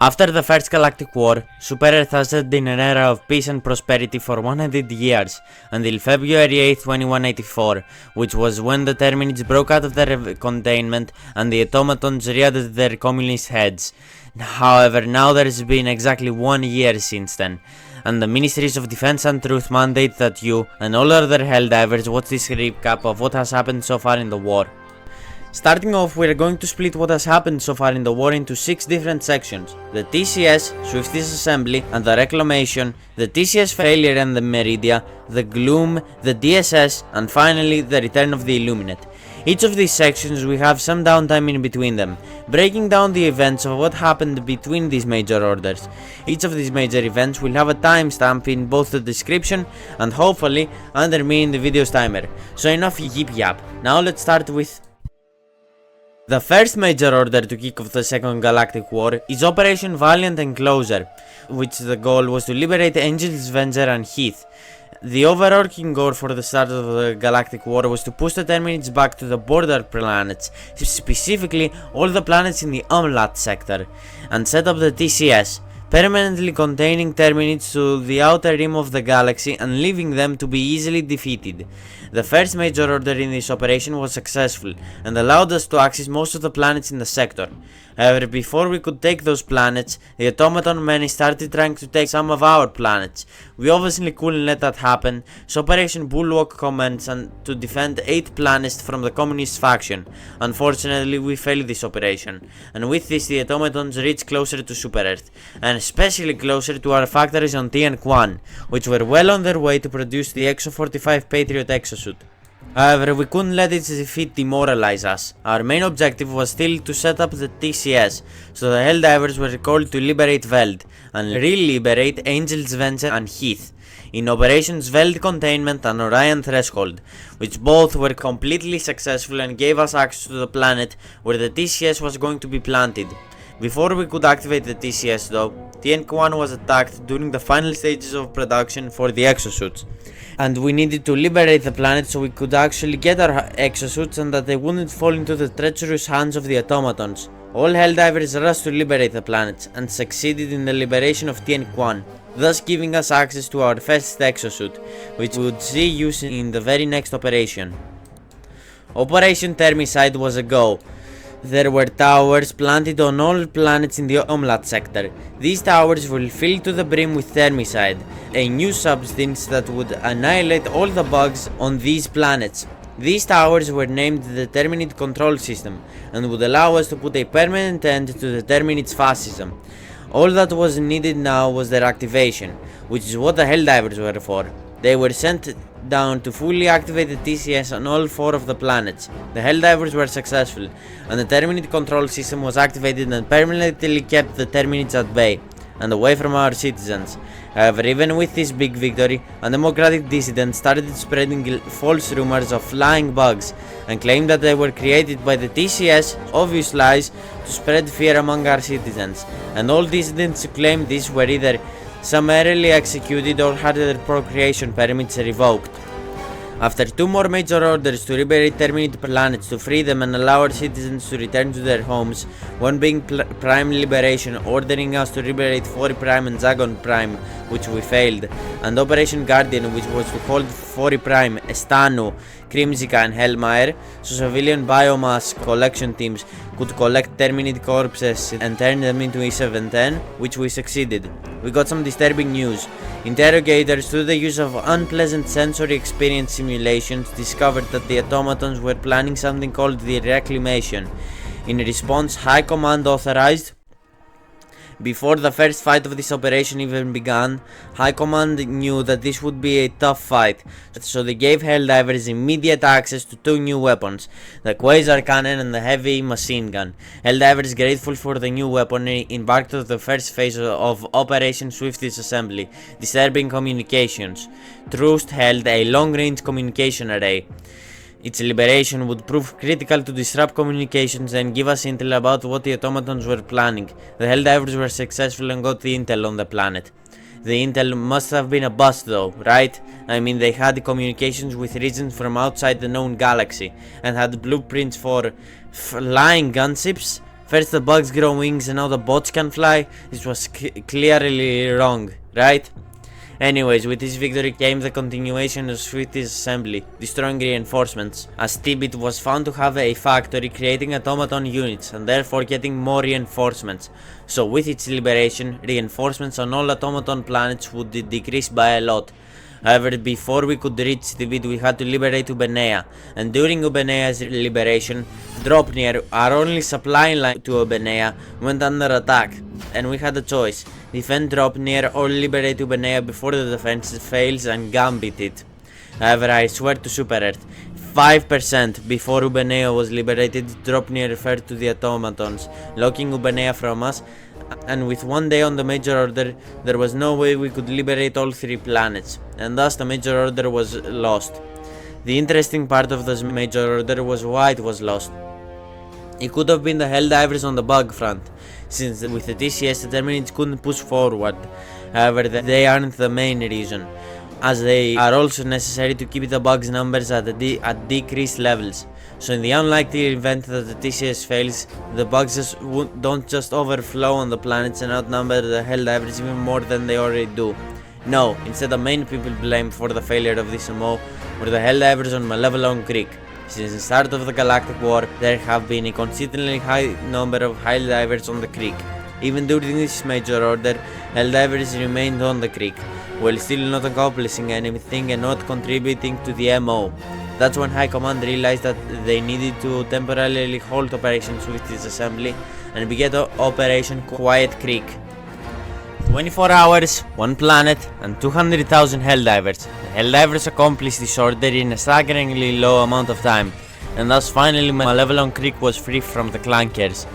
After the First Galactic War, Super Earth has lived in an era of peace and prosperity for 100 years, until February 8, 2184, which was when the Terminids broke out of their containment and the automatons reared their communist heads. However, now there has been exactly 1 year since then, and the Ministries of Defense and Truth mandate that you and all other Helldivers watch this recap of what has happened so far in the war. Starting off, we are going to split what has happened so far in the war into 6 different sections: the TCS, Swift Disassembly and the Reclamation, the TCS Failure and the Meridia, the Gloom, the DSS, and finally the Return of the Illuminate. Each of these sections we have some downtime in between them, breaking down the events of what happened between these major orders. Each of these major events will have a timestamp in both the description and hopefully under me in the video's timer. So enough yip yap, now let's start with the first major order to kick off the Second Galactic War is Operation Valiant Enclosure, which the goal was to liberate Angels, Venture and Heath. The overarching goal for the start of the Galactic War was to push the Terminids back to the border planets, specifically all the planets in the Umlaut sector, and set up the TCS, permanently containing Terminids to the outer rim of the galaxy and leaving them to be easily defeated. The first major order in this operation was successful and allowed us to access most of the planets in the sector. However, before we could take those planets, the automaton men started trying to take some of our planets. We obviously couldn't let that happen, so Operation Bulwark commenced to defend 8 planets from the communist faction. Unfortunately, we failed this operation, and with this the automatons reached closer to Super Earth, and especially closer to our factories on Tianquan, which were well on their way to produce the Exo-45 Patriot exosuit. However, we couldn't let its defeat demoralize us. Our main objective was still to set up the TCS, so the Helldivers were called to liberate Veld, and re-liberate Angels, Venture and Heath, in Operations Veld Containment and Orion Threshold, which both were completely successful and gave us access to the planet where the TCS was going to be planted. Before we could activate the TCS though, Tianquan was attacked during the final stages of production for the exosuits, and we needed to liberate the planet so we could actually get our exosuits and that they wouldn't fall into the treacherous hands of the automatons. All Helldivers rushed to liberate the planets and succeeded in the liberation of Tianquan, thus giving us access to our first exosuit, which we would see use in the very next operation. Operation Termicide was a go. There were towers planted on all planets in the Umlaut sector. These towers were filled to the brim with Termicide, a new substance that would annihilate all the bugs on these planets. These towers were named the Terminid Control System and would allow us to put a permanent end to the Terminids' fascism. All that was needed now was their activation, which is what the Helldivers were for. They were sent down to fully activate the TCS on all 4 of the planets. The Helldivers were successful, and the Terminid control system was activated and permanently kept the Terminids at bay and away from our citizens. However, even with this big victory, undemocratic dissidents started spreading false rumors of flying bugs and claimed that they were created by the TCS, obvious lies to spread fear among our citizens, and all dissidents who claimed this were either summarily executed or had their procreation permits revoked. After 2 more major orders to liberate Terminid planets to free them and allow our citizens to return to their homes, one being Prime Liberation, ordering us to liberate Fori Prime and Zagon Prime, which we failed, and Operation Guardian, which was to hold Fori Prime, Estanu, Crimsica and Hellmire, so civilian biomass collection teams could collect Terminid corpses and turn them into E710, which we succeeded. We got some disturbing news. Interrogators, through the use of unpleasant sensory experience simulations, discovered that the automatons were planning something called the Reclamation. In response, High Command authorized. Before the first fight of this operation even began, High Command knew that this would be a tough fight, so they gave Helldivers immediate access to 2 new weapons, the Quasar Cannon and the Heavy Machine Gun. Helldivers, grateful for the new weaponry, embarked on the first phase of Operation Swift Disassembly, disturbing communications. Trust held a long-range communication array. Its liberation would prove critical to disrupt communications and give us intel about what the automatons were planning. The Helldivers were successful and got the intel on the planet. The intel must have been a bust though, right? I mean, they had communications with regions from outside the known galaxy and had blueprints for flying gunships, First the bugs grow wings and now the bots can fly. This was clearly wrong, right? Anyways, with this victory came the continuation of Swift disassembly, destroying reinforcements, as T-Bit was found to have a factory creating automaton units and therefore getting more reinforcements. So with its liberation, reinforcements on all automaton planets would decrease by a lot. However, before we could reach T-Bit, we had to liberate Ubenea, and during Ubenea's liberation, Dropnir, our only supply line to Ubenea, went under attack, and we had a choice: defend Dropnir or liberate Ubenea before the defense fails and gambit it. However, I swear to Super Earth, 5% before Ubenea was liberated, Dropnir referred to the automatons, locking Ubenea from us, and with one day on the Major Order, there was no way we could liberate all 3 planets, and thus the Major Order was lost. The interesting part of this Major Order was why it was lost. It could have been the Helldivers on the bug front, since with the TCS the Terminids couldn't push forward. However, they aren't the main reason, as they are also necessary to keep the bugs numbers at decreased levels. So in the unlikely event that the TCS fails, the bugs don't just overflow on the planets and outnumber the Helldivers even more than they already do. No, instead the main people blamed for the failure of this MO were the Helldivers on Malevelon Creek. Since the start of the Galactic War, there have been a consistently high number of Helldivers on the creek. Even during this Major Order, Helldivers remained on the creek, while still not accomplishing anything and not contributing to the MO. That's when High Command realized that they needed to temporarily halt Operation Swift Disassembly and began Operation Quiet Creek. 24 hours, 1 planet, and 200,000 Helldivers. The Helldivers accomplished this order in a staggeringly low amount of time, and thus finally Malevelon Creek was free from the clankers.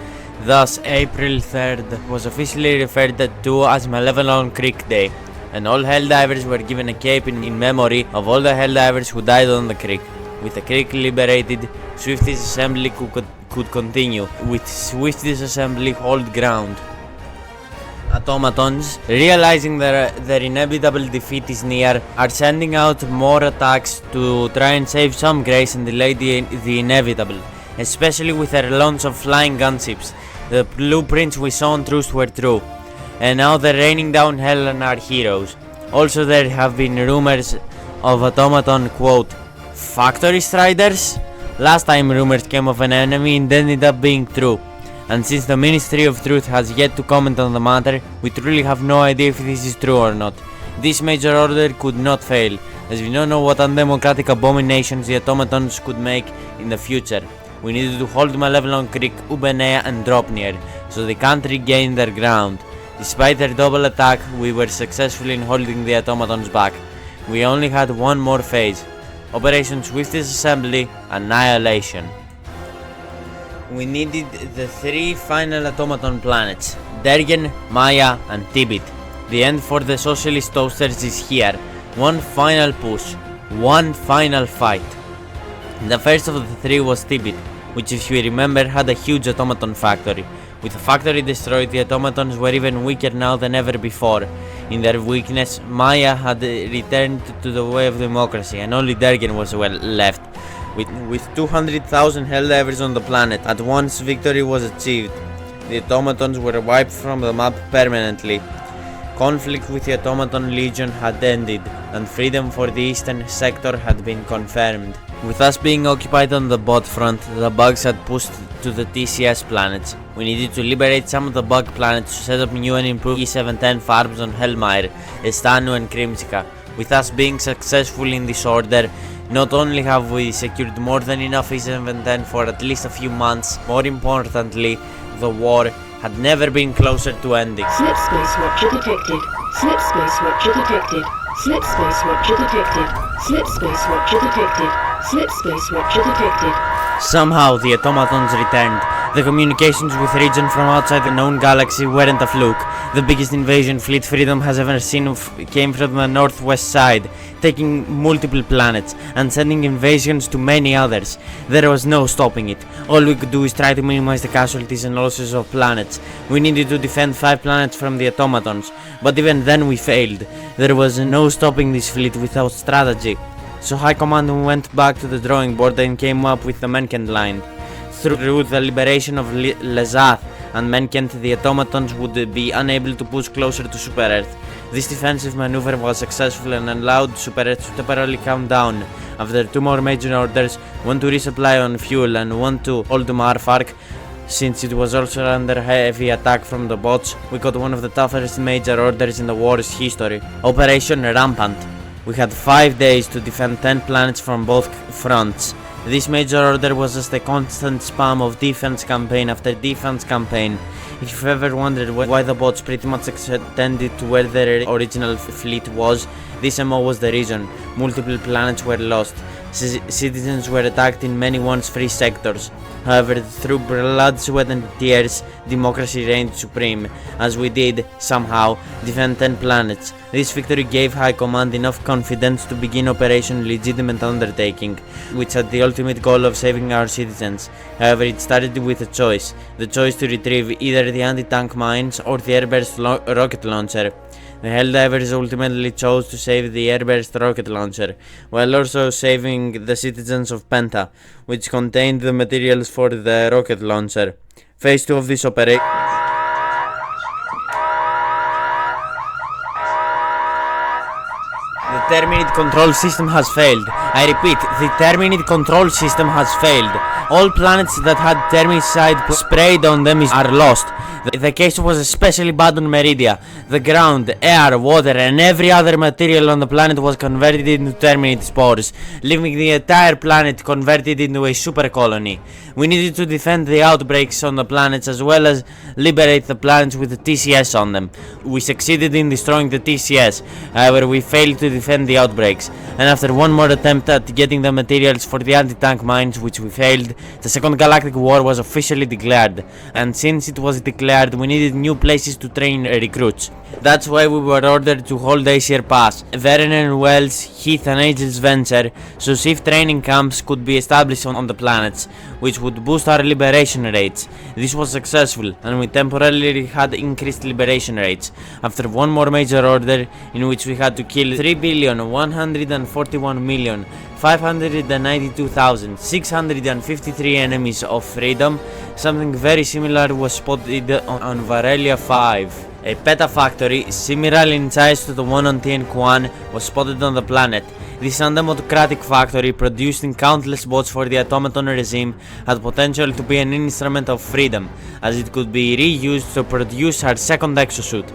Thus, April 3rd was officially referred to as Malevelon Creek Day, and all Helldivers were given a cape in memory of all the Helldivers who died on the creek. With the creek liberated, Swift Disassembly could continue, with Swift Disassembly hold ground. Automatons, realizing their inevitable defeat is near, are sending out more attacks to try and save some grace and delay the inevitable, especially with their launch of flying gunships. The blueprints we saw on Truce were true, and now they're raining down hell on our heroes. Also, there have been rumors of automaton, quote, factory striders? Last time rumors came of an enemy and ended up being true. And since the Ministry of Truth has yet to comment on the matter, we truly have no idea if this is true or not. This Major Order could not fail, as we don't know what undemocratic abominations the automatons could make in the future. We needed to hold Malevelon Creek, Ubenea and Dropnir, so they can't regain their ground. Despite their double attack, we were successful in holding the automatons back. We only had one more phase: Operation Swift Disassembly, Annihilation. We needed the 3 final automaton planets: Dergen, Maya and T-Bit. The end for the socialist toasters is here. One final push, one final fight. The first of the 3 was T-Bit, which, if you remember, had a huge automaton factory. With the factory destroyed, the automatons were even weaker now than ever before. In their weakness, Maya had returned to the way of democracy, and only Dergen was left. With 200,000 Helldivers on the planet, at once victory was achieved. The automatons were wiped from the map permanently. Conflict with the Automaton Legion had ended, and freedom for the eastern sector had been confirmed. With us being occupied on the bot front, the bugs had pushed to the TCS planets. We needed to liberate some of the bug planets to set up new and improved E710 farms on Helmire, Estanu and Krimsika. With us being successful in this order, not only have we secured more than enough E710 for at least a few months, more importantly, the war had never been closer to ending. Slip space watcher detected. Slip space watcher detected. Slip space watcher detected. Slip space watcher detected. Slip space watcher detected. Somehow the automatons returned. The communications with region from outside the known galaxy weren't a fluke. The biggest invasion Fleet Freedom has ever seen came from the northwest side, taking multiple planets and sending invasions to many others. There was no stopping it. All we could do is try to minimize the casualties and losses of planets. We needed to defend 5 planets from the automatons, but even then we failed. There was no stopping this fleet without strategy. So High Command went back to the drawing board and came up with the Menken line. Through the liberation of Lezath, and meant the automatons would be unable to push closer to Super Earth. This defensive maneuver was successful and allowed Super Earth to temporarily calm down. After 2 more major orders, one to resupply on fuel and one to hold Marfark, since it was also under heavy attack from the bots, we got one of the toughest major orders in the war's history. Operation Rampant. We had 5 days to defend 10 planets from both fronts. This major order was just a constant spam of defense campaign after defense campaign. If you've ever wondered why the bots pretty much extended to where their original fleet was, this MO was the reason. Multiple planets were lost. Citizens were attacked in many once free sectors. However, through blood, sweat and tears, democracy reigned supreme, as we did, somehow, defend 10 planets. This victory gave High Command enough confidence to begin Operation Legitimate Undertaking, which had the ultimate goal of saving our citizens. However, it started with a choice. The choice to retrieve either the anti-tank mines or the airburst rocket launcher. The Helldivers ultimately chose to save the airburst rocket launcher, while also saving the citizens of Penta, which contained the materials for the rocket launcher. Phase 2 of this operation. The Terminate control system has failed. I repeat, the Terminate control system has failed. All planets that had Termicide sprayed on them are lost. The case was especially bad on Meridia. The ground, air, water and every other material on the planet was converted into Terminate spores, leaving the entire planet converted into a super colony. We needed to defend the outbreaks on the planets as well as liberate the planets with the TCS on them. We succeeded in destroying the TCS, however we failed to defend the outbreaks, and after one more attempt at getting the materials for the anti-tank mines, which we failed, the Second Galactic War was officially declared, and since it was declared, we needed new places to train recruits. That's why we were ordered to hold Aesir Pass, Vernon Wells, Heath and Angel's Venture, so safe training camps could be established on the planets, which would boost our liberation rates. This was successful, and we temporarily had increased liberation rates, after one more major order in which we had to kill 3,141,592,653 enemies of freedom. Something very similar was spotted on Varelia 5. A petafactory, similar in size to the one on Tien Quan, was spotted on the planet. This undemocratic factory, produced in countless bots for the automaton regime, had potential to be an instrument of freedom, as it could be reused to produce our second exosuit.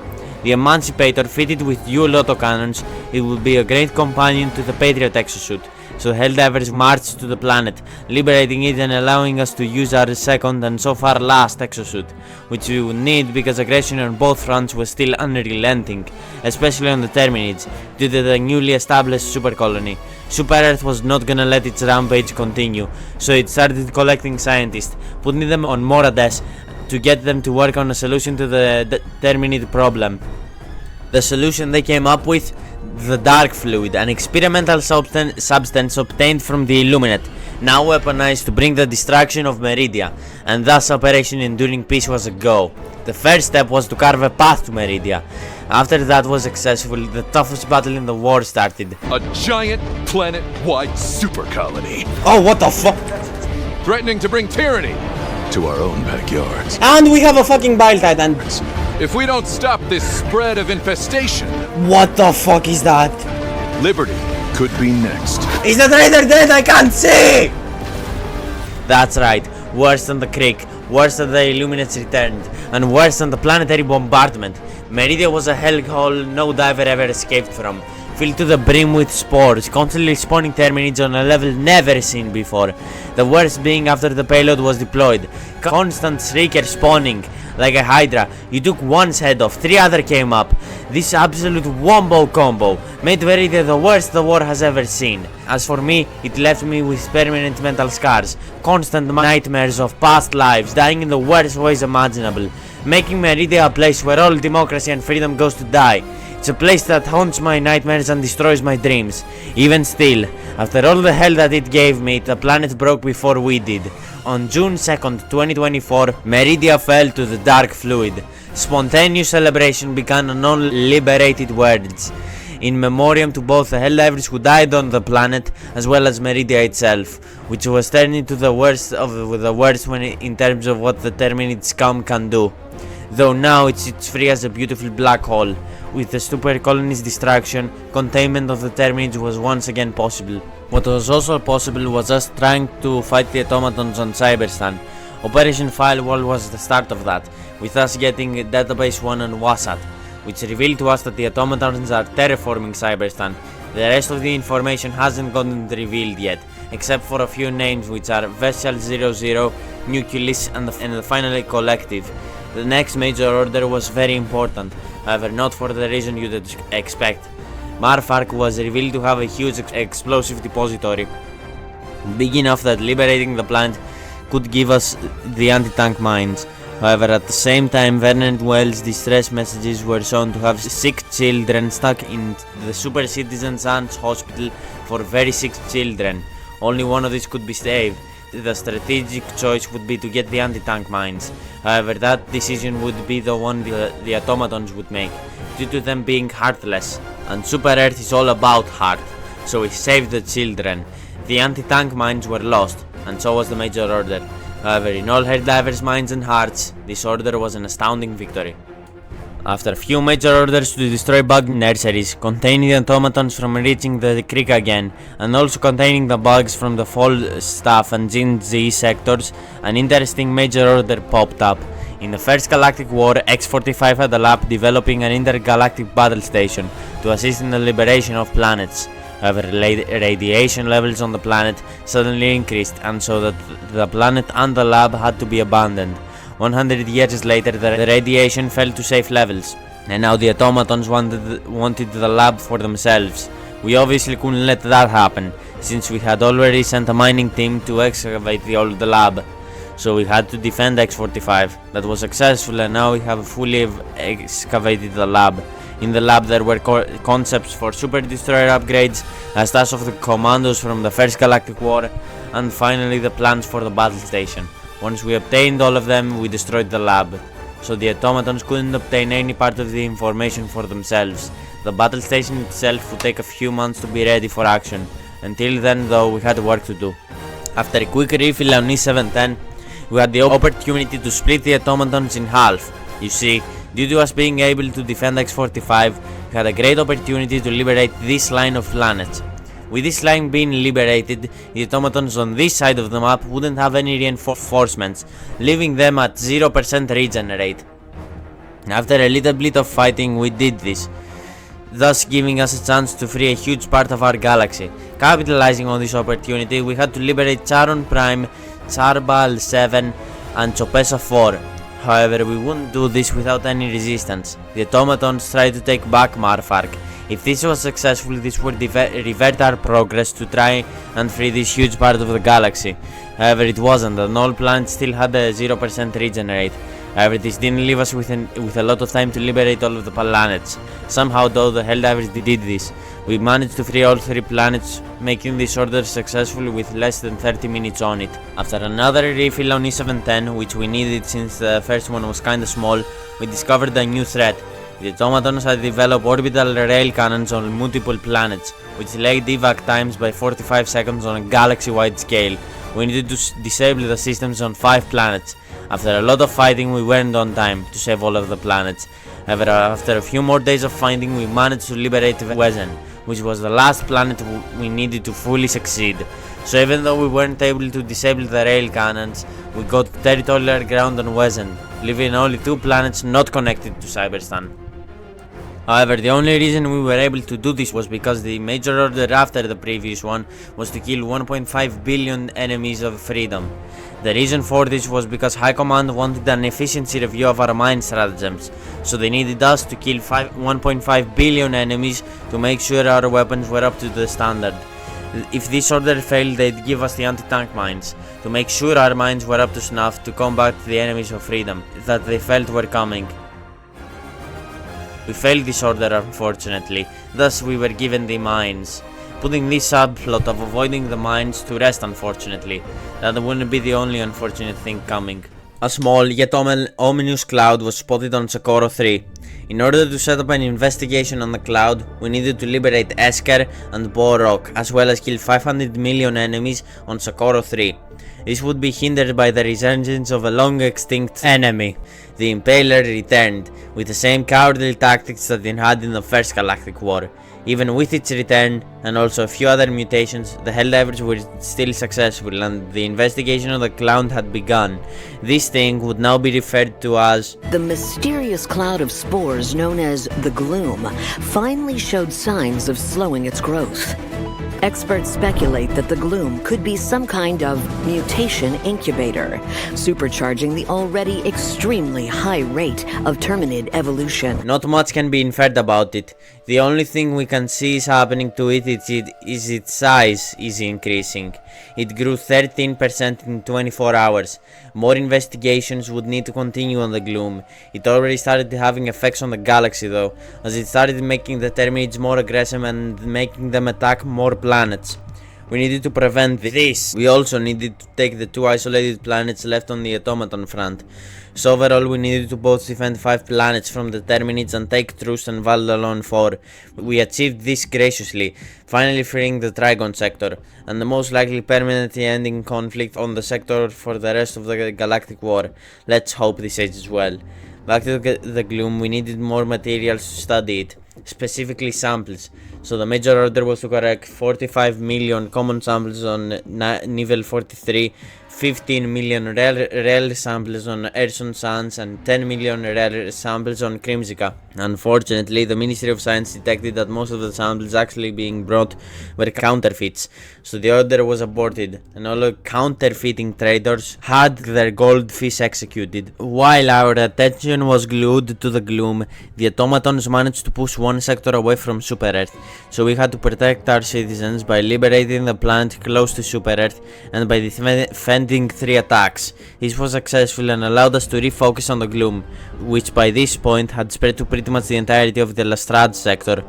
The Emancipator, fitted with dual autocannons, it would be a great companion to the Patriot exosuit. So Helldivers marched to the planet, liberating it and allowing us to use our second and so far last exosuit, which we would need because aggression on both fronts was still unrelenting, especially on the Terminids, due to the newly established super colony. Super Earth was not gonna let its rampage continue, so it started collecting scientists, putting them on Morades to get them to work on a solution to the Terminid problem. The solution they came up with? The Dark Fluid, an experimental substance obtained from the Illuminate, now weaponized to bring the destruction of Meridia, and thus Operation Enduring Peace was a go. The first step was to carve a path to Meridia. After that was successful, the toughest battle in the war started. A giant planet-wide super colony. Oh, what the fuck? Threatening to bring tyranny to our own backyards. And we have a fucking Bile Titan. If we don't stop this spread of infestation, What the fuck is that? liberty could be next. Is the traitor dead? I can't see! That's right, worse than the Creek, worse than the Illuminates returned, and worse than the planetary bombardment. Meridia was a hellhole no diver ever escaped from, filled to the brim with spores, constantly spawning Terminids on a level never seen before. The worst being after the payload was deployed, constant shrieker spawning. Like a Hydra, you took one's head off, 3 other came up. This absolute wombo combo made Meridia the worst the war has ever seen. As for me, it left me with permanent mental scars, constant nightmares of past lives, dying in the worst ways imaginable, making Meridia a place where all democracy and freedom goes to die. It's a place that haunts my nightmares and destroys my dreams. Even still, after all the hell that it gave me, the planet broke before we did. On June 2nd, 2024, Meridia fell to the Dark Fluid. Spontaneous celebration began on all liberated worlds. in memoriam to both the Helldivers who died on the planet as well as Meridia itself, which was turned into the worst of the worst in terms of what the Terminid scum can do. Though now it sits free as a beautiful black hole. With the super colony's destruction, containment of the Terminids was once again possible. What was also possible was us trying to fight the automatons on Cyberstan. Operation Firewall was the start of that, with us getting Database 1 on Wasat, which revealed to us that the automatons are terraforming Cyberstan. The rest of the information hasn't gotten revealed yet, except for a few names which are Vessel 00, Nucleus and finally Collective. The next major order was very important, however not for the reason you'd expect. Marfark was revealed to have a huge explosive depository, big enough that liberating the planet could give us the anti-tank mines. However, at the same time, Werner and Wells' distress messages were shown to have sick children stuck in the Super Citizen Sans Hospital for very sick children. Only one of these could be saved. The strategic choice would be to get the anti-tank mines. However, that decision would be the one the automatons would make, due to them being heartless, and Super Earth is all about heart, so we saved the children. The anti-tank mines were lost, and so was the major order. However, in all Helldivers' minds and hearts, this order was an astounding victory. After a few major orders to destroy bug nurseries, containing the automatons from reaching the creek again, and also containing the bugs from the Falstaff and Gen Z sectors, an interesting major order popped up. In the first Galactic War, X-45 had a lab developing an intergalactic battle station to assist in the liberation of planets. However, radiation levels on the planet suddenly increased, and so that the planet and the lab had to be abandoned. 100 years later, the radiation fell to safe levels, and now the automatons wanted the lab for themselves. We obviously couldn't let that happen, since we had already sent a mining team to excavate the old lab. So we had to defend X-45. That was successful, and now we have fully excavated the lab. In the lab there were concepts for Super Destroyer upgrades, a stash of the commandos from the first Galactic War, and finally the plans for the battle station. Once we obtained all of them, we destroyed the lab, so the automatons couldn't obtain any part of the information for themselves. The battle station itself would take a few months to be ready for action. Until then though, we had work to do. After a quick refill on E710, we had the opportunity to split the automatons in half. You see, due to us being able to defend X-45, we had a great opportunity to liberate this line of planets. With this line being liberated, the automatons on this side of the map wouldn't have any reinforcements, leaving them at 0% regenerate. After a little bit of fighting, we did this, thus giving us a chance to free a huge part of our galaxy. Capitalizing on this opportunity, we had to liberate Charon Prime, Charbal 7 and Chopesa 4. However, we wouldn't do this without any resistance. The automatons tried to take back Marfark. If this was successful, this would revert our progress to try and free this huge part of the galaxy. However, it wasn't, and all planets still had a 0% regenerate. However, this didn't leave us with a lot of time to liberate all of the planets. Somehow though, the Helldivers did this. We managed to free all 3 planets, making this order successful with less than 30 minutes on it. After another refill on E710, which we needed since the first one was kinda small, we discovered a new threat. The automatons had developed orbital rail cannons on multiple planets, which delayed evac times by 45 seconds on a galaxy-wide scale. We needed to disable the systems on 5 planets. After a lot of fighting, we weren't on time to save all of the planets. However, after a few more days of fighting, we managed to liberate Wezen, which was the last planet we needed to fully succeed. So even though we weren't able to disable the rail cannons, we got territorial ground on Wezen, leaving only 2 planets not connected to Cyberstan. However, the only reason we were able to do this was because the major order after the previous one was to kill 1.5 billion enemies of freedom. The reason for this was because High Command wanted an efficiency review of our mine stratagems, so they needed us to kill 1.5 billion enemies to make sure our weapons were up to the standard. If this order failed, they'd give us the anti-tank mines, to make sure our mines were up to snuff to combat the enemies of freedom that they felt were coming. We failed this order unfortunately, thus we were given the mines, putting this subplot of avoiding the mines to rest unfortunately. That wouldn't be the only unfortunate thing coming. A small yet ominous cloud was spotted on Socorro 3. In order to set up an investigation on the cloud, we needed to liberate Esker and Borok, as well as kill 500 million enemies on Socorro 3. This would be hindered by the resurgence of a long extinct enemy. The Impaler returned, with the same cowardly tactics that it had in the first Galactic War. Even with its return, and also a few other mutations, the Helldivers were still successful and the investigation of the cloud had begun. This thing would now be referred to as the mysterious cloud of spores known as the gloom finally showed signs of slowing its growth. Experts speculate that the gloom could be some kind of mutation incubator, supercharging the already extremely high rate of Terminid evolution. Not much can be inferred about it. The only thing we can see is happening to it is its size is increasing. It grew 13% in 24 hours. More investigations would need to continue on the gloom. It already started having effects on the galaxy though, as it started making the Terminids more aggressive and making them attack more planets. We needed to prevent this. We also needed to take the 2 isolated planets left on the automaton front. So overall we needed to both defend 5 planets from the Terminids and take Trust and Valdalon 4. We achieved this graciously, finally freeing the Trigon sector, and the most likely permanently ending conflict on the sector for the rest of the Galactic War. Let's hope this ages well. Back to the gloom, we needed more materials to study it, specifically samples. So the major order was to collect 45 million common samples on Nivel 43, 15 million rare samples on Erson Sans, and 10 million rare samples on Crimsica. Unfortunately, the Ministry of Science detected that most of the samples actually being brought were counterfeits, so the order was aborted, and all counterfeiting traders had their goldfish executed. While our attention was glued to the gloom, the automatons managed to push one sector away from Super Earth, so we had to protect our citizens by liberating the planet close to Super Earth and by defending 3 attacks. This was successful and allowed us to refocus on the gloom, which by this point had spread to pretty much the entirety of the Lestrade sector,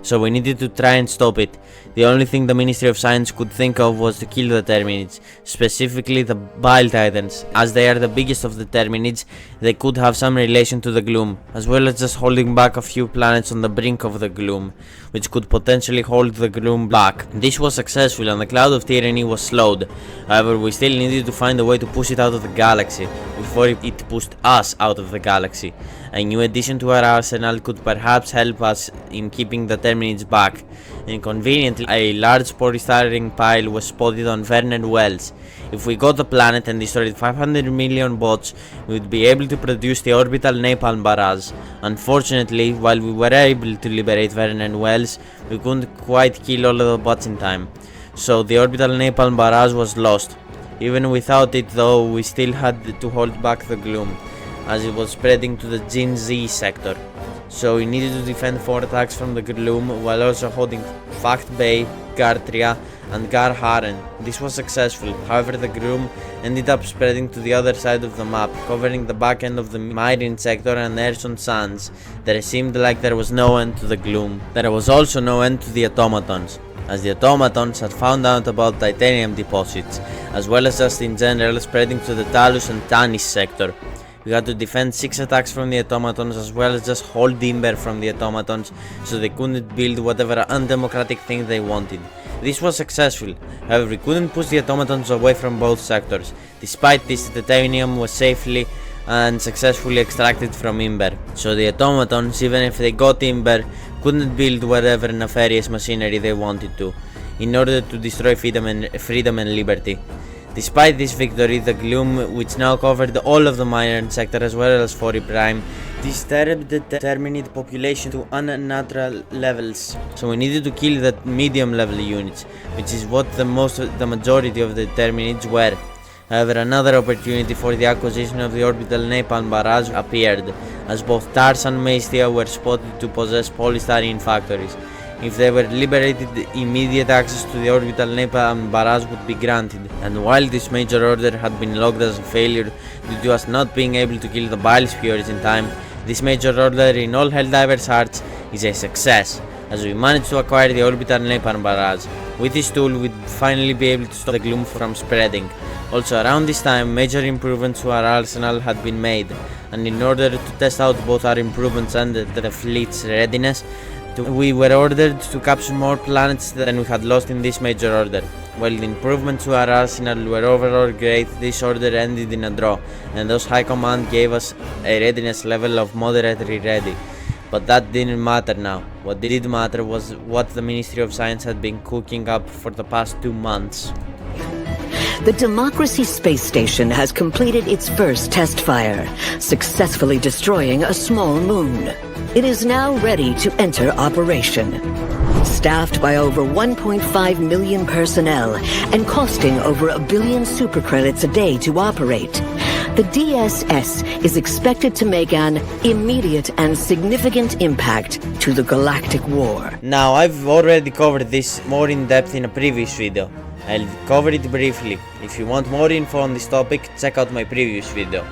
so we needed to try and stop it. The only thing the Ministry of Science could think of was to kill the Terminids, specifically the Bile Titans. As they are the biggest of the Terminids, they could have some relation to the gloom, as well as just holding back a few planets on the brink of the gloom, which could potentially hold the gloom back. This was successful and the Cloud of Tyranny was slowed. However, we still needed to find a way to push it out of the galaxy, before it pushed us out of the galaxy. A new addition to our arsenal could perhaps help us in keeping the Terminids back. Inconveniently, a large polystyrene pile was spotted on Vernon Wells. If we got the planet and destroyed 500 million bots, we would be able to produce the orbital napalm barrage. Unfortunately, while we were able to liberate Vernon Wells, we couldn't quite kill all of the bots in time, so the orbital napalm barrage was lost. Even without it though, we still had to hold back the gloom, as it was spreading to the Gen Z sector. So we needed to defend 4 attacks from the gloom while also holding Fact Bay, Gartria and Gar Haren. This was successful, however the gloom ended up spreading to the other side of the map, covering the back end of the Myrin sector and Erson Sands. There seemed like there was no end to the gloom. There was also no end to the automatons, as the automatons had found out about titanium deposits, as well as just in general spreading to the Talus and Tanis sector. We had to defend 6 attacks from the automatons, as well as just hold Dimber from the automatons, so they couldn't build whatever undemocratic thing they wanted. This was successful, however we couldn't push the automatons away from both sectors. Despite this, the titanium was safely and successfully extracted from Imber, so the automatons, even if they got Imber, couldn't build whatever nefarious machinery they wanted to, in order to destroy freedom and liberty. Despite this victory, the gloom, which now covered all of the Myron sector as well as 40 Prime, disturbed the Terminid population to unnatural levels. So we needed to kill the medium level units, which is what the majority of the Terminids were. However, another opportunity for the acquisition of the orbital napalm barrage appeared, as both Tars and Maestia were spotted to possess polystyrene factories. If they were liberated, immediate access to the orbital napalm barrage would be granted, and while this major order had been logged as a failure due to us not being able to kill the Bile Spheres in time, this major order in all Helldivers' hearts is a success, as we managed to acquire the orbital napalm barrage. With this tool, we'd finally be able to stop the gloom from spreading. Also around this time, major improvements to our arsenal had been made, and in order to test out both our improvements and the fleet's readiness, we were ordered to capture more planets than we had lost in this major order. While the improvements to our arsenal were overall great, this order ended in a draw, and thus High Command gave us a readiness level of moderately ready. But that didn't matter now. What did matter was what the Ministry of Science had been cooking up for the past 2 months. The Democracy Space Station has completed its first test fire, successfully destroying a small moon. It is now ready to enter operation. Staffed by over 1.5 million personnel and costing over 1 billion supercredits a day to operate, the DSS is expected to make an immediate and significant impact to the Galactic War. Now, I've already covered this more in depth in a previous video. I'll cover it briefly. If you want more info on this topic, check out my previous video.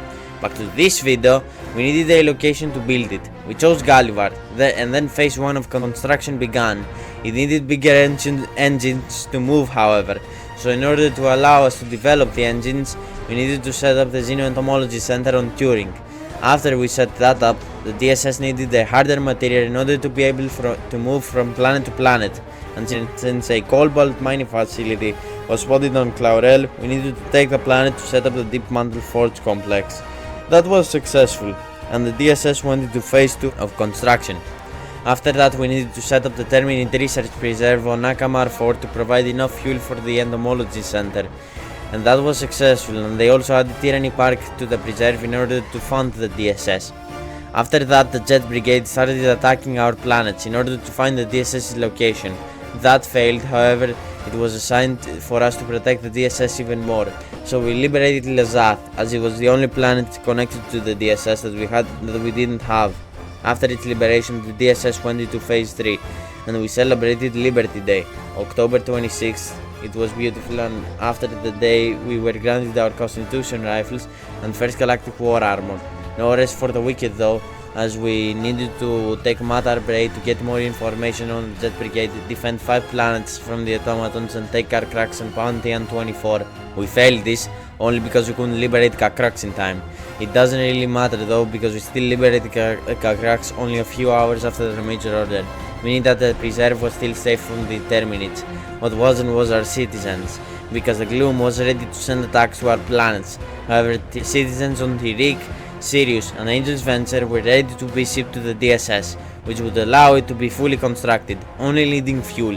Back to this video, we needed a location to build it. We chose Galactic, and then phase 1 of construction began. It needed bigger engines to move, however, so in order to allow us to develop the engines, we needed to set up the Xeno-Entomology Center on Turing. After we set that up, the DSS needed a harder material in order to be able to move from planet to planet, and since a cobalt mining facility was spotted on Claurel, we needed to take the planet to set up the Deep Mantle Forge complex. That was successful, and the DSS went into phase 2 of construction. After that, we needed to set up the Terminate Research Preserve on Akamar 4 to provide enough fuel for the Entomology Center, and that was successful, and they also added Tyranny Park to the preserve in order to fund the DSS. After that, the Jet Brigade started attacking our planets in order to find the DSS's location. That failed, however, it was assigned for us to protect the DSS even more, so we liberated Lazath, as it was the only planet connected to the DSS that we didn't have. After its liberation, the DSS went into phase 3, and we celebrated Liberty Day, October 26th. It was beautiful, and after the day, we were granted our Constitution rifles and first Galactic War armor. No rest for the wicked though, as we needed to take Matar Bray to get more information on the Jet Brigade, defend 5 planets from the automatons, and take Karkrax and Pantheon 24. We failed this only because we couldn't liberate Karkrax in time. It doesn't really matter though, because we still liberated Karkrax only a few hours after the major order, meaning that the preserve was still safe from the Terminids. What wasn't was our citizens, because the Gloom was ready to send attacks to our planets. However, the citizens on Tirik, Sirius and Angel's Venture were ready to be shipped to the DSS, which would allow it to be fully constructed, only needing fuel.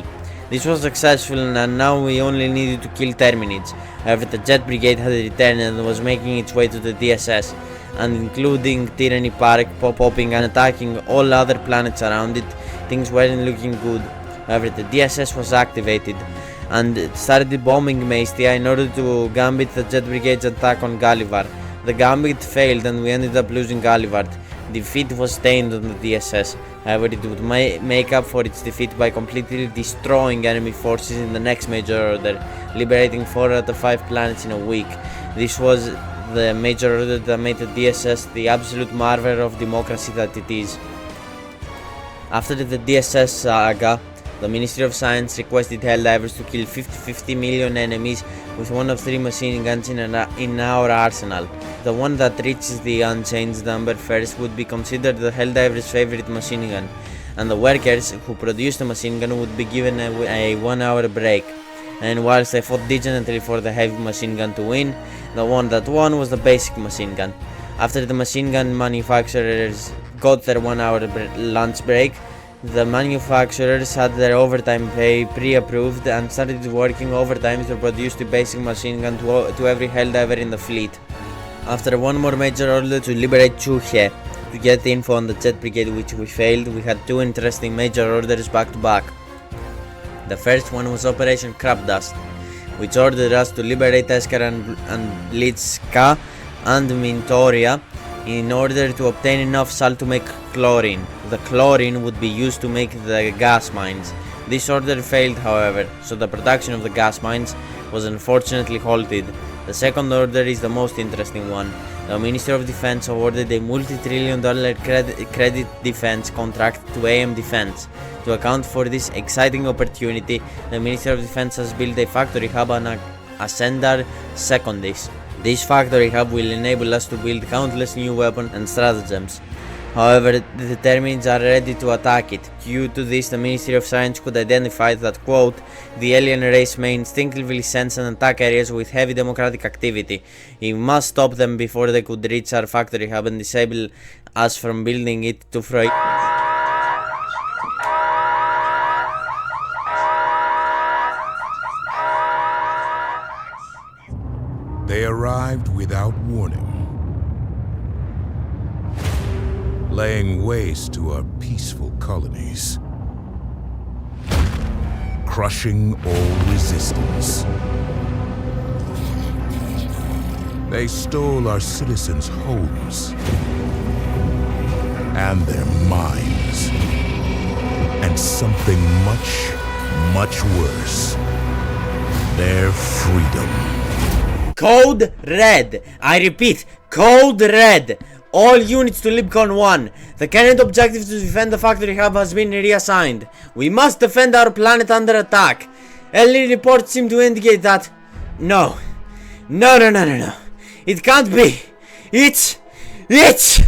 This was successful, and now we only needed to kill Terminids. However, the Jet Brigade had returned and was making its way to the DSS, and including Tyranny Park, popping and attacking all other planets around it, things weren't looking good. However, the DSS was activated and started bombing Maestia in order to gambit the Jet Brigade's attack on Gallivar. The gambit failed and we ended up losing Gallivar. Defeat was stained on the DSS, however it would make up for its defeat by completely destroying enemy forces in the next major order, liberating 4 out of 5 planets in a week. This was the major order that made the DSS the absolute marvel of democracy that it is. After the DSS saga, the Ministry of Science requested Helldivers to kill 50 million enemies with one of 3 machine guns in our arsenal. The one that reaches the unchanged number first would be considered the Helldivers' favorite machine gun, and the workers who produced the machine gun would be given a 1-hour break. And whilst they fought diligently for the heavy machine gun to win, the one that won was the basic machine gun. After the machine gun manufacturers got their 1-hour lunch break, the manufacturers had their overtime pay pre-approved and started working overtime to produce the basic machine gun to every Helldiver in the fleet. After one more major order to liberate Chuhe to get info on the Jet Brigade, which we failed, we had 2 interesting major orders back to back. The first one was Operation Crab Dust, which ordered us to liberate Esker and Blitzka and Mintoria in order to obtain enough salt to make chlorine. The chlorine would be used to make the gas mines. This order failed, however, so the production of the gas mines was unfortunately halted. The second order is the most interesting one. The Ministry of Defense awarded a multi-trillion-dollar credit defense contract to AM Defense. To account for this exciting opportunity, the Ministry of Defense has built a factory hub on Ascendar Secondis. This factory hub will enable us to build countless new weapons and stratagems. However, the Terminids are ready to attack it. Due to this, the Ministry of Science could identify that, quote, the alien race may instinctively sense and attack areas with heavy democratic activity. We must stop them before they could reach our factory hub and disable us from building it to free. They arrived without warning, laying waste to our peaceful colonies, crushing all resistance. They stole our citizens' homes and their minds, and something much, much worse, their freedom. Code Red! I repeat, Code Red! All units to Libcon 1. The current objective to defend the factory hub has been reassigned. We must defend our planet under attack. Early reports seem to indicate that... No. It can't be. It's... The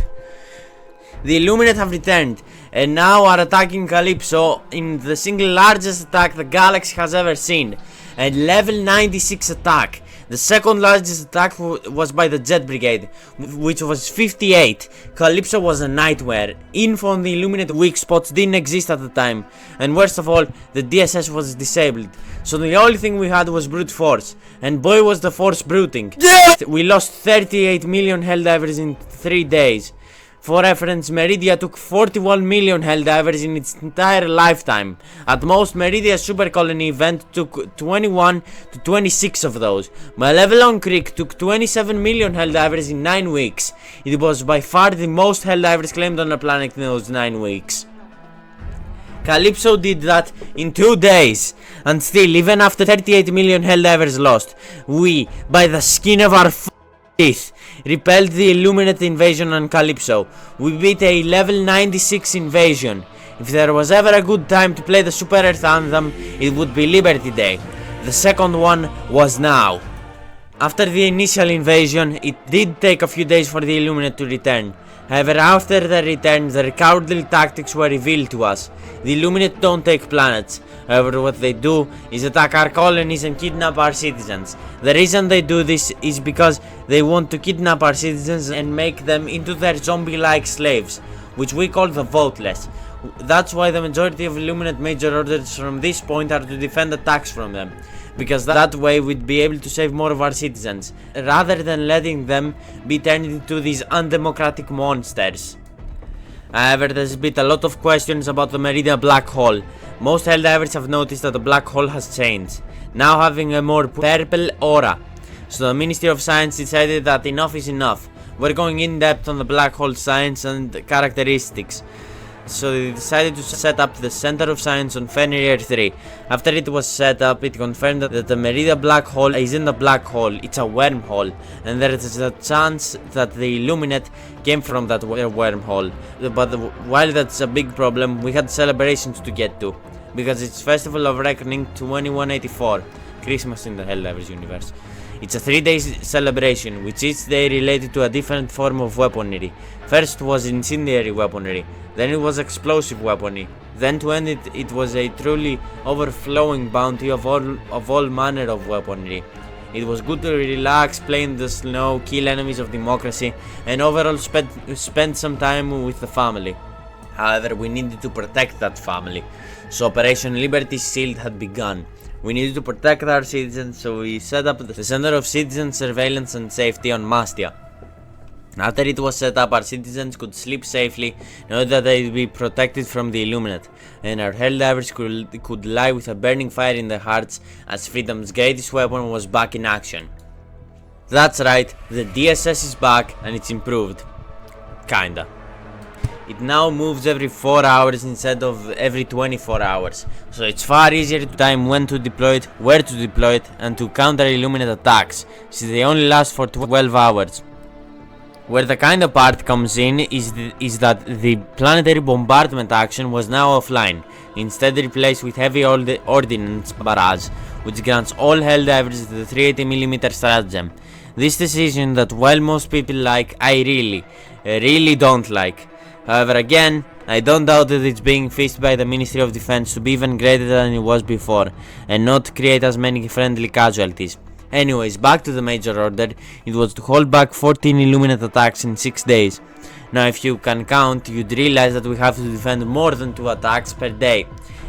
Illuminate have returned, and now are attacking Calypso in the single largest attack the galaxy has ever seen. A level 96 attack. The second largest attack was by the Jet Brigade, which was 58. Calypso was a nightmare. Info on the Illuminate weak spots didn't exist at the time, and worst of all, the DSS was disabled. So the only thing we had was brute force, and boy was the force bruting. We lost 38 million Helldivers in 3 days. For reference, Meridia took 41 million Helldivers in its entire lifetime. At most, Meridia's super colony event took 21 to 26 of those. Malevelon Creek took 27 million Helldivers in 9 weeks. It was by far the most Helldivers claimed on the planet in those 9 weeks. Calypso did that in 2 days, and still, even after 38 million Helldivers lost, we, by the skin of our teeth, repelled the Illuminate invasion on Calypso. We beat a level 96 invasion. If there was ever a good time to play the Super Earth Anthem, it would be Liberty Day. The second one was now. After the initial invasion, it did take a few days for the Illuminate to return. However, after their return, their cowardly tactics were revealed to us. The Illuminate don't take planets. However, what they do is attack our colonies and kidnap our citizens. The reason they do this is because they want to kidnap our citizens and make them into their zombie-like slaves, which we call the voteless. That's why the majority of Illuminate major orders from this point are to defend attacks from them, because that way we'd be able to save more of our citizens, rather than letting them be turned into these undemocratic monsters. However, there's been a lot of questions about the Meridia black hole. Most Helldivers have noticed that the black hole has changed, now having a more purple aura. So the Ministry of Science decided that enough is enough. We're going in depth on the black hole science and characteristics. So they decided to set up the Center of Science on Fenrir 3. After it was set up, it confirmed that the Meridia black hole isn't a black hole, it's a wormhole, and there is a chance that the Illuminate came from that wormhole. But while that's a big problem, we had celebrations to get to, because it's Festival of Reckoning 2184, Christmas in the Helldivers universe. It's a 3-day celebration, which each day related to a different form of weaponry. First was incendiary weaponry, then it was explosive weaponry, then to end it was a truly overflowing bounty of all manner of weaponry. It was good to relax, play in the snow, kill enemies of democracy, and overall spend some time with the family. However, we needed to protect that family, so Operation Liberty's Shield had begun. We needed to protect our citizens, so we set up the Center of Citizen Surveillance and Safety on Mastia. After it was set up, our citizens could sleep safely, knowing that they would be protected from the Illuminate, and our Helldivers could lie with a burning fire in their hearts as Freedom's greatest weapon was back in action. That's right, the DSS is back and it's improved. Kinda. It now moves every 4 hours instead of every 24 hours, so it's far easier to time when to deploy it, where to deploy it, and to counter Illuminate attacks, since they only last for 12 hours. Where the kinda part comes in is that the planetary bombardment action was now offline, instead replaced with heavy ordnance barrage, which grants all Helldivers the 380mm stratagem. This decision that while most people like, I really don't like. However, again, I don't doubt that it's being faced by the Ministry of Defense to be even greater than it was before, and not create as many friendly casualties. Anyways, back to the Major Order. It was to hold back 14 Illuminate attacks in 6 days. Now if you can count, you'd realize that we have to defend more than 2 attacks per day.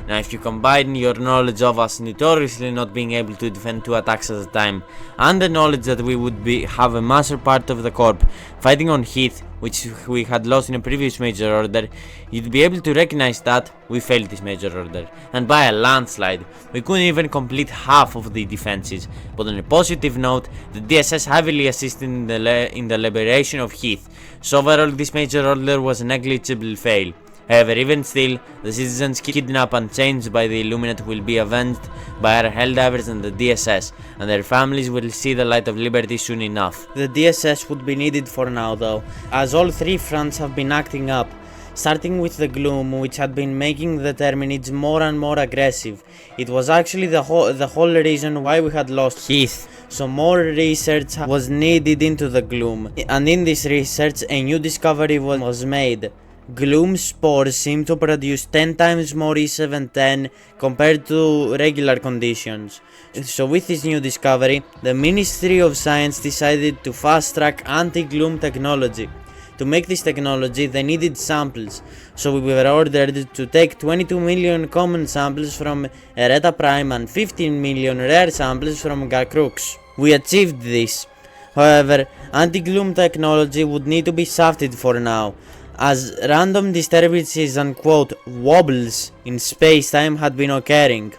Now if you combine your knowledge of us notoriously not being able to defend 2 attacks at a time, and the knowledge that we would have a massive part of the corp fighting on Heath, which we had lost in a previous Major Order, you'd be able to recognize that we failed this Major Order, and by a landslide. We couldn't even complete half of the defenses. But on a positive note, the DSS heavily assisted in the liberation of Heath, so overall this Major Order was a negligible fail. However, even still, the citizens kidnapped and changed by the Illuminate will be avenged by our Helldivers and the DSS, and their families will see the light of liberty soon enough. The DSS would be needed for now though, as all 3 fronts have been acting up, starting with the gloom, which had been making the Terminids more and more aggressive. It was actually the whole reason why we had lost Heath. So more research was needed into the gloom, and in this research a new discovery was made. Gloom spores seem to produce 10 times more E710 compared to regular conditions. So with this new discovery, the Ministry of Science decided to fast track anti-gloom technology. To make this technology, they needed samples, so we were ordered to take 22 million common samples from Ereta Prime and 15 million rare samples from Galactic. We achieved this. However, anti-gloom technology would need to be shafted for now, as random disturbances and quote wobbles in space-time had been occurring.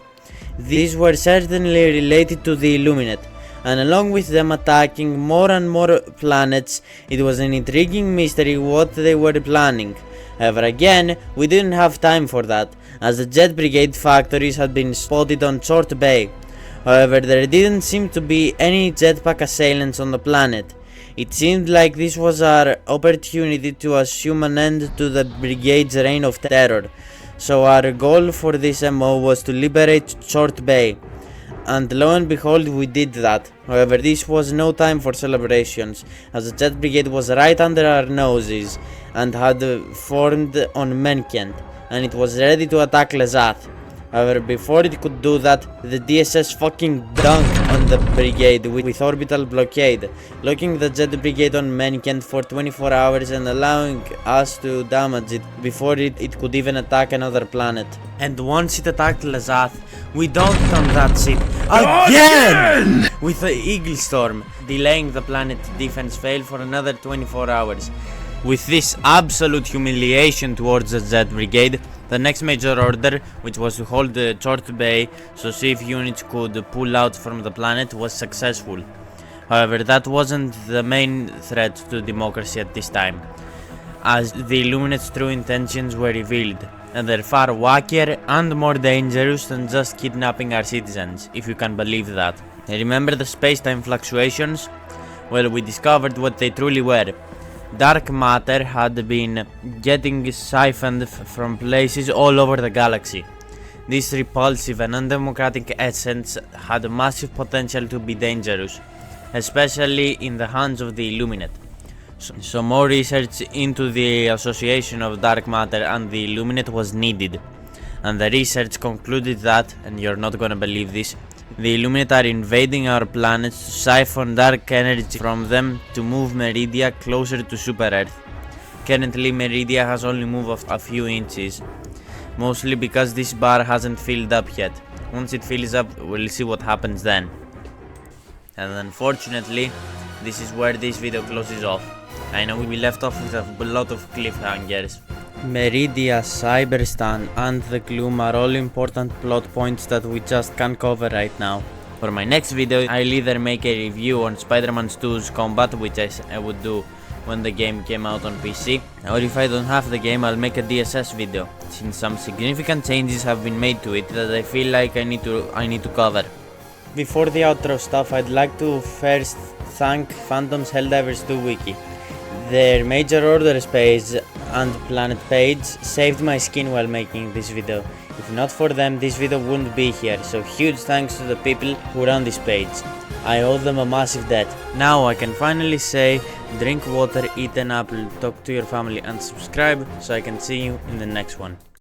These were certainly related to the Illuminate, and along with them attacking more and more planets, it was an intriguing mystery what they were planning. However, again, we didn't have time for that, as the Jet Brigade factories had been spotted on Short Bay. However, there didn't seem to be any jetpack assailants on the planet. It seemed like this was our opportunity to assume an end to the brigade's reign of terror, so our goal for this MO was to liberate Short Bay, and lo and behold we did that. However, this was no time for celebrations, as the Jet Brigade was right under our noses and had formed on Menkent, and it was ready to attack Lezath. However, before it could do that, the DSS fucking dunked on the brigade with orbital blockade, locking the Jet Brigade on Menkent for 24 hours and allowing us to damage it before it could even attack another planet. And once it attacked Lezath, we dunked on that ship again! With the Eagle Storm, delaying the planet's defense fail for another 24 hours. With this absolute humiliation towards the Jet Brigade, the next Major Order, which was to hold the Short Bay so safe units could pull out from the planet, was successful. However, that wasn't the main threat to democracy at this time, as the Illuminate's true intentions were revealed, and they're far wackier and more dangerous than just kidnapping our citizens, if you can believe that. Remember the space-time fluctuations? Well, we discovered what they truly were. Dark matter had been getting siphoned from places all over the galaxy. This repulsive and undemocratic essence had massive potential to be dangerous, especially in the hands of the Illuminate. So more research into the association of dark matter and the Illuminate was needed, and the research concluded that, and you're not gonna believe this, the Illuminate are invading our planets to siphon dark energy from them to move Meridia closer to Super Earth. Currently, Meridia has only moved a few inches, mostly because this bar hasn't filled up yet. Once it fills up, we'll see what happens then. And unfortunately, this is where this video closes off. I know we left off with a lot of cliffhangers. Meridia, Cyberstan and the Gloom are all important plot points that we just can't cover right now. For my next video, I'll either make a review on Spider-Man 2's combat, which I would do when the game came out on PC, or if I don't have the game, I'll make a DSS video, since some significant changes have been made to it that I feel like I need to cover. Before the outro stuff, I'd like to first thank Phantom's Helldivers 2 wiki. Their Major Orders page and planet page saved my skin while making this video. If not for them, this video wouldn't be here, so huge thanks to the people who run this page. I owe them a massive debt. Now I can finally say, drink water, eat an apple, talk to your family and subscribe so I can see you in the next one.